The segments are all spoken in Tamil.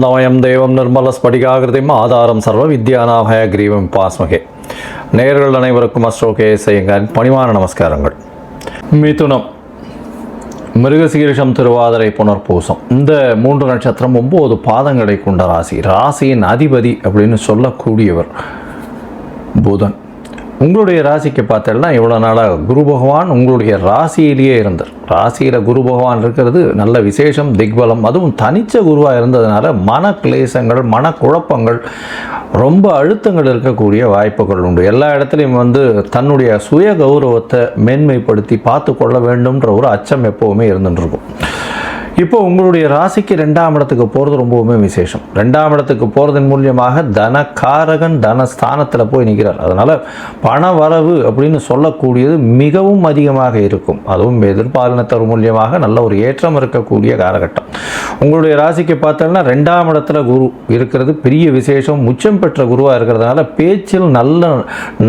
ஆனந்தமயம் தேவம் நிர்மலஸ்படிகாகிருதிம் ஆதாரம் சர்வ வித்யாநாபய கிரீவம் பாஸ்மகே. நேயர்கள் அனைவருக்கும் அஸ்ட்ரோகே செய்யுங்கள் பணிவான நமஸ்காரங்கள். மிதுனம், மிருகசீரிஷம், திருவாதிரை, புனர்பூசம், இந்த 3 நட்சத்திரம் 9 பாதங்களை கொண்ட ராசி. ராசியின் அதிபதி அப்படின்னு சொல்லக்கூடியவர் புதன். உங்களுடைய ராசிக்கு பார்த்தீங்கன்னா இவ்வளோ நாளாக குரு பகவான் உங்களுடைய ராசியிலேயே இருந்தார். ராசியில் குரு பகவான் இருக்கிறது நல்ல விசேஷம், திக்பலம். அதுவும் தனிச்ச குருவாக இருந்ததுனால மன கிளேசங்கள், மனக்குழப்பங்கள், ரொம்ப அழுத்தங்கள் இருக்கக்கூடிய வாய்ப்புகள் உண்டு. எல்லா இடத்துலையும் தன்னுடைய சுய கௌரவத்தை மேன்மைப்படுத்தி பார்த்து கொள்ள வேண்டும்ன்ற ஒரு அச்சம் எப்போவுமே இருந்துட்டுருக்கும். இப்போ உங்களுடைய ராசிக்கு 2ஆம் இடத்துக்கு போகிறது ரொம்பவுமே விசேஷம். 2ஆம் இடத்துக்கு போகிறதன் மூலியமாக தனகாரகன் தனஸ்தானத்தில் போய் நிற்கிறார். அதனால் பண வரவு அப்படின்னு சொல்லக்கூடியது மிகவும் அதிகமாக இருக்கும். அதுவும் எதிர்பாலினத்தர் மூலியமாக நல்ல ஒரு ஏற்றம் இருக்கக்கூடிய காலகட்டம். உங்களுடைய ராசிக்கு பார்த்தோம்னா 2ஆம் இடத்துல குரு இருக்கிறது பெரிய விசேஷம். உச்சம் பெற்ற குருவாக இருக்கிறதுனால பேச்சில் நல்ல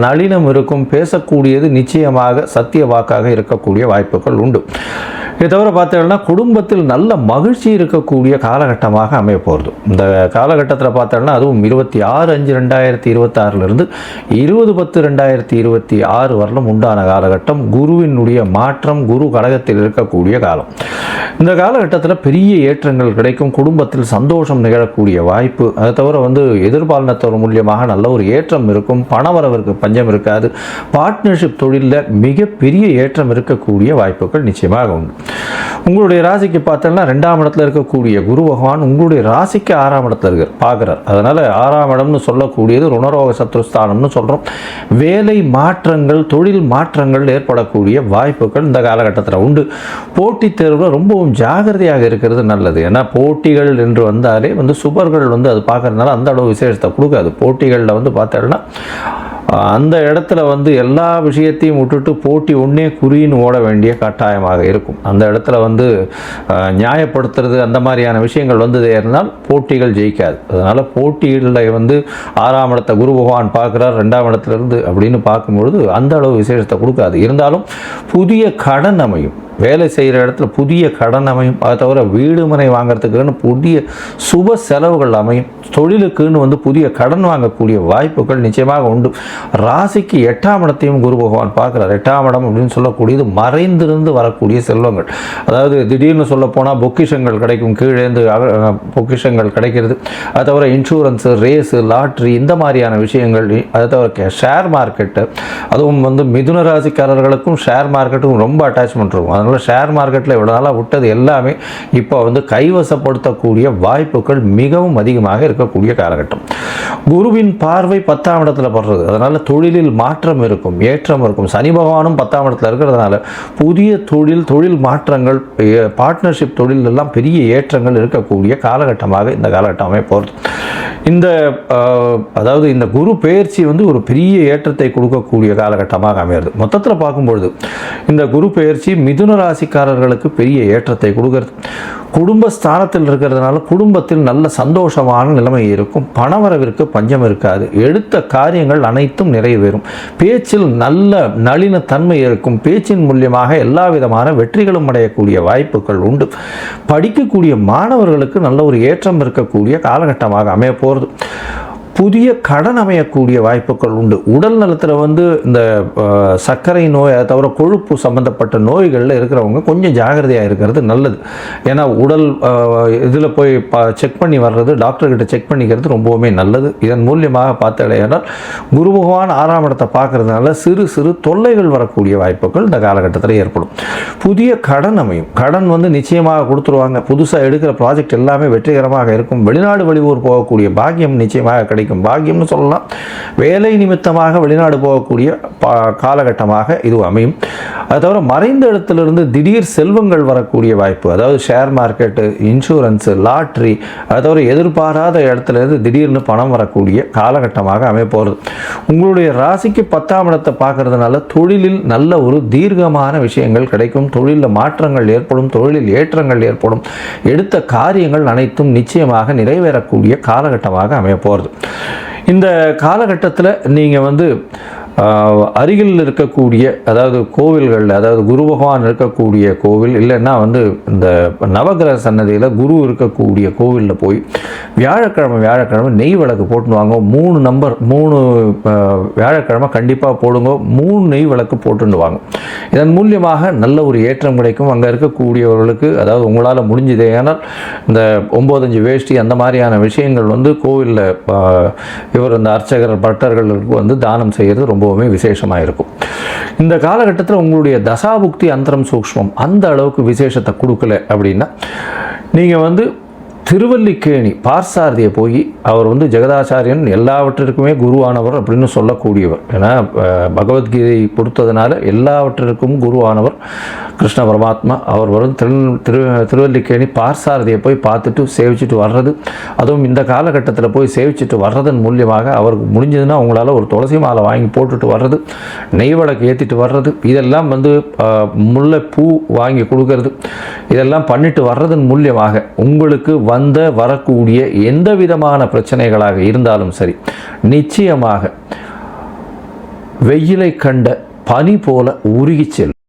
நளினம் இருக்கும். பேசக்கூடியது நிச்சயமாக சத்திய வாக்காக இருக்கக்கூடிய வாய்ப்புகள் உண்டு. இதை தவிர பார்த்தோம்னா குடும்பத்தில் நல்ல மகிழ்ச்சி இருக்கக்கூடிய காலகட்டமாக அமைய போகிறது. இந்த காலகட்டத்தில் பார்த்தோம்னா அதுவும் 26/5/2026 20/10/2026 வரலும் உண்டான காலகட்டம். குருவினுடைய மாற்றம், குரு கடகத்தில் இருக்கக்கூடிய காலம். இந்த காலகட்டத்தில் பெரிய ஏற்றங்கள் கிடைக்கும். குடும்பத்தில் சந்தோஷம் நிகழக்கூடிய வாய்ப்பு. அதை தவிர எதிர்பாலினத்தோர் மூலியமாக நல்ல ஒரு ஏற்றம் இருக்கும். பணவரவிற்கு பஞ்சம் இருக்காது. பார்ட்னர்ஷிப் தொழிலில் மிகப்பெரிய ஏற்றம் இருக்கக்கூடிய வாய்ப்புகள் நிச்சயமாக உண்டு. உங்களுடைய ராசிக்கு பார்த்தோம்னா 2ஆம் இடத்துல இருக்கக்கூடிய குரு பகவான் உங்களுடைய ராசிக்கு 6ஆம் இடத்துல இருக்கார், பார்க்குறார். அதனால் 6ஆம் இடம்னு சொல்லக்கூடியது ருணரோக சத்ருஸ்தானம்னு சொல்கிறோம். வேலை மாற்றங்கள், தொழில் மாற்றங்கள் ஏற்படக்கூடிய வாய்ப்புகள் இந்த காலகட்டத்தில் உண்டு. போட்டித் தேர்வில் ரொம்பவும் ஜாகிரதையாக இருக்கிறது நல்லது. ஏன்னா போட்டிகள் என்று வந்தாலே சுபர்கள் அது பார்க்கறதுனால அந்த அளவு விசேஷத்தை கொடுக்காது. போட்டிகளில் பார்த்தோம்னா அந்த இடத்துல எல்லா விஷயத்தையும் விட்டுட்டு போட்டி ஒன்றே குறின்னு ஓட வேண்டிய கட்டாயமாக இருக்கும். அந்த இடத்துல நியாயப்படுத்துறது அந்த மாதிரியான விஷயங்கள் இருந்தால் போட்டிகள் ஜெயிக்காது. அதனால் போட்டிகளில் 6ஆம் இடத்தை குரு பகவான் பார்க்குறார் 2ஆம் இடத்துலேருந்து அப்படின்னு பார்க்கும்பொழுது அந்த அளவு விசேஷத்தை கொடுக்காது. இருந்தாலும் புதிய கடன் அமையும். வேலை செய்கிற இடத்துல புதிய கடன் அமையும். அதை தவிர வீடு மனை வாங்கிறதுக்குன்னு புதிய சுப செலவுகள் அமையும். தொழிலுக்குன்னு புதிய கடன் வாங்கக்கூடிய வாய்ப்புகள் நிச்சயமாக உண்டு. ராசிக்கு 8ஆம் இடத்தையும் குரு பகவான் பார்க்குறார். 8ஆம் இடம் அப்படின்னு சொல்லக்கூடியது மறைந்திருந்து வரக்கூடிய செல்வங்கள். அதாவது திடீர்னு சொல்லப்போனால் பொக்கிஷங்கள் கிடைக்கும். கீழேந்து பொக்கிஷங்கள் கிடைக்கிறது. அதை தவிர இன்சூரன்ஸு, ரேஸு, லாட்ரி, இந்த மாதிரியான விஷயங்கள். அதை தவிர ஷேர் மார்க்கெட்டு, அதுவும் மிதுன ராசிக்காரர்களுக்கும் ஷேர் மார்க்கெட்டுக்கும் ரொம்ப அட்டாச்மெண்ட் இருக்கும். அதனால் ஷேர் மார்க்கெட்டில் இவ்வளோ நாளாக விட்டது எல்லாமே இப்போ கைவசப்படுத்தக்கூடிய வாய்ப்புகள் மிகவும் அதிகமாக இருக்கக்கூடிய காலகட்டம். குருவின் பார்வை 10ஆம் இடத்துல படுறது. அதனால் தொழிலில் மாற்றம் இருக்கும், ஏற்றம் இருக்கும். சனி பகவானும் 10ஆம் இடத்துல இருக்கிறதுனால புதிய தொழில் மாற்றங்கள், பார்ட்னர்ஷிப் தொழில் எல்லாம் பெரிய ஏற்றங்கள் இருக்கக்கூடிய காலகட்டமாக இந்த காலகட்டமே போகிறது. இந்த குரு பெயர்ச்சி ஒரு பெரிய ஏற்றத்தை கொடுக்கக்கூடிய காலகட்டமாக அமைகிறது. மொத்தத்தில் பார்க்கும்பொழுது இந்த குரு பெயர்ச்சி மிதுன ராசிக்காரர்களுக்கு பெரிய ஏற்றத்தை கொடுக்கிறது. குடும்ப ஸ்தானத்தில் இருக்கிறதுனால குடும்பத்தில் நல்ல சந்தோஷமான நிலைமை இருக்கும். பணவரவிற்கு பஞ்சம் இருக்காது. எடுத்த காரியங்கள் அனைத்தும் நிறைவேறும். பேச்சில் நல்ல நளினத்தன்மை இருக்கும். பேச்சின் மூலியமாக எல்லா விதமான வெற்றிகளும் அடையக்கூடிய வாய்ப்புகள் உண்டு. படிக்கக்கூடிய மாணவர்களுக்கு நல்ல ஒரு ஏற்றம் இருக்கக்கூடிய காலகட்டமாக அமைய போகிறது. புதிய கடன் அமையக்கூடிய வாய்ப்புகள் உண்டு. உடல் நலத்தில் இந்த சர்க்கரை நோய், அதை தவிர கொழுப்பு சம்பந்தப்பட்ட நோய்களில் இருக்கிறவங்க கொஞ்சம் ஜாகிரதையாக இருக்கிறது நல்லது. ஏன்னா உடல் இதில் போய் செக் பண்ணி வர்றது, டாக்டர்கிட்ட செக் பண்ணிக்கிறது ரொம்பவுமே நல்லது. இதன் மூலியமாக பார்த்தால் குரு பகவான் 6ஆம் இடத்தை பார்க்கறதுனால சிறு சிறு தொல்லைகள் வரக்கூடிய வாய்ப்புகள் இந்த காலகட்டத்தில் ஏற்படும். புதிய கடன் அமையும். கடன் நிச்சயமாக கொடுத்துருவாங்க. புதுசாக எடுக்கிற ப்ராஜெக்ட் எல்லாமே வெற்றிகரமாக இருக்கும். வெளிநாடு வெளியூர் போகக்கூடிய பாக்கியம் நிச்சயமாக கிடைக்கும். பாக்கியம்னு சொல்லலாம். வேலை நிமித்தமாக வெளிநாடு போகக்கூடிய காலகட்டமாக இது அமையும். அது தவிர மறைந்த இடத்திலிருந்து திடீர் செல்வங்கள் வரக்கூடிய வாய்ப்பு. அதாவது ஷேர் மார்க்கெட்டு, இன்சூரன்ஸு, லாட்ரி, அது தவிர எதிர்பாராத இடத்துலேருந்து திடீர்னு பணம் வரக்கூடிய காலகட்டமாக அமைய போகிறது. உங்களுடைய ராசிக்கு 10ஆம் இடத்தை பார்க்கறதுனால தொழிலில் நல்ல ஒரு தீர்க்கமான விஷயங்கள் கிடைக்கும். தொழிலில் மாற்றங்கள் ஏற்படும். தொழிலில் ஏற்றங்கள் ஏற்படும். எடுத்த காரியங்கள் அனைத்தும் நிச்சயமாக நிறைவேறக்கூடிய காலகட்டமாக அமைய போகிறது. இந்த காலகட்டத்தில் நீங்கள் அருகில் இருக்கக்கூடிய அதாவது கோவில்களில், அதாவது குரு பகவான் இருக்கக்கூடிய கோவில் இல்லைன்னா வந்து இந்த நவகிரக சன்னதியில் குரு இருக்கக்கூடிய கோவிலில் போய் வியாழக்கிழமை நெய் விளக்கு போட்டுன்னு வாங்க. 3 வியாழக்கிழமை கண்டிப்பாக போடுங்க. 3 நெய் விளக்கு போட்டுன்னு வாங்க. இதன் மூலியமாக நல்ல ஒரு ஏற்றம் கிடைக்கும். அங்கே இருக்கக்கூடியவர்களுக்கு, அதாவது உங்களால் முடிஞ்சதே, ஏன்னால் இந்த 9 வேஷ்டி அந்த மாதிரியான விஷயங்கள் வந்து கோவிலில் இவர் இந்த அர்ச்சகர் பட்டர்களுக்கு வந்து தானம் செய்கிறது ரொம்பவுமே விசேஷமாக இருக்கும். இந்த காலகட்டத்தில் உங்களுடைய தசாபுக்தி அந்தரம் சூக்ஷ்மம் அந்த அளவுக்கு விசேஷத்தை கொடுக்கல அப்படின்னா நீங்கள் வந்து திருவல்லிக்கேணி பார்சாரதியை போய், அவர் வந்து ஜெகதாச்சாரியன் எல்லாவற்றிற்குமே குருவானவர் அப்படின்னு சொல்லக்கூடியவர். ஏன்னா பகவத்கீதை கொடுத்ததுனால எல்லாவற்றிற்கும் குருவானவர் கிருஷ்ண பரமாத்மா. அவர் வந்து திருவல்லிக்கேணி பார்சாரதியை போய் பார்த்துட்டு சேவிச்சுட்டு வர்றது, அதுவும் இந்த காலகட்டத்தில் போய் சேவிச்சுட்டு வர்றதன் மூலியமாக அவருக்கு முடிஞ்சதுன்னா உங்களால் ஒரு துளசி மாலை வாங்கி போட்டுட்டு வர்றது, நெய் விளக்கு ஏற்றிட்டு வர்றது, இதெல்லாம் வந்து முல்லைப்பூ வாங்கி கொடுக்கறது, இதெல்லாம் பண்ணிட்டு வர்றதன் மூலியமாக உங்களுக்கு வரக்கூடிய எந்த விதமான பிரச்சனைகளாக இருந்தாலும் சரி, நிச்சயமாக வெயிலை கண்ட பனி போல உருகி செல்லும்.